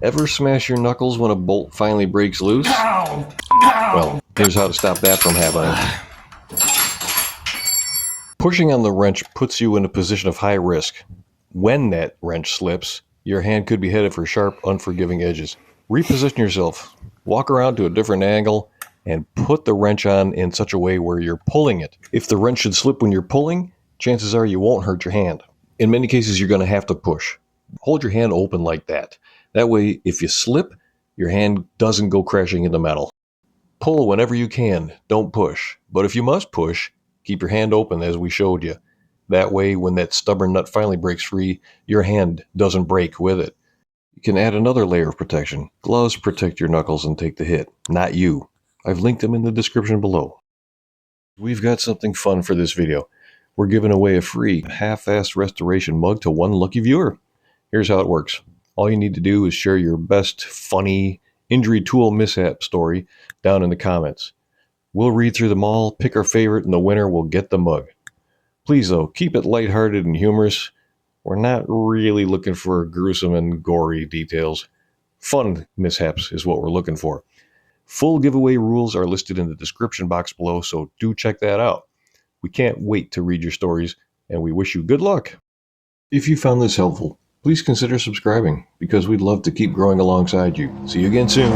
Ever smash your knuckles when a bolt finally breaks loose? Ow! Well, here's how to stop that from happening. Pushing on the wrench puts you in a position of high risk. When that wrench slips, your hand could be headed for sharp, unforgiving edges. Reposition yourself. Walk around to a different angle and put the wrench on in such a way where you're pulling it. If the wrench should slip when you're pulling, chances are you won't hurt your hand. In many cases, you're going to have to push. Hold your hand open like that. That way, if you slip, your hand doesn't go crashing into metal. Pull whenever you can. Don't push. But if you must push, keep your hand open as we showed you. That way, when that stubborn nut finally breaks free, your hand doesn't break with it. You can add another layer of protection. Gloves protect your knuckles and take the hit, not you. I've linked them in the description below. We've got something fun for this video. We're giving away a free half-assed restoration mug to one lucky viewer. Here's how it works. All you need to do is share your best funny injury tool mishap story down in the comments. We'll read through them all, pick our favorite, and the winner will get the mug. Please, though, keep it lighthearted and humorous. We're not really looking for gruesome and gory details. Fun mishaps is what we're looking for. Full giveaway rules are listed in the description box below, so do check that out. We can't wait to read your stories, and we wish you good luck. If you found this helpful, please consider subscribing, because we'd love to keep growing alongside you. See you again soon.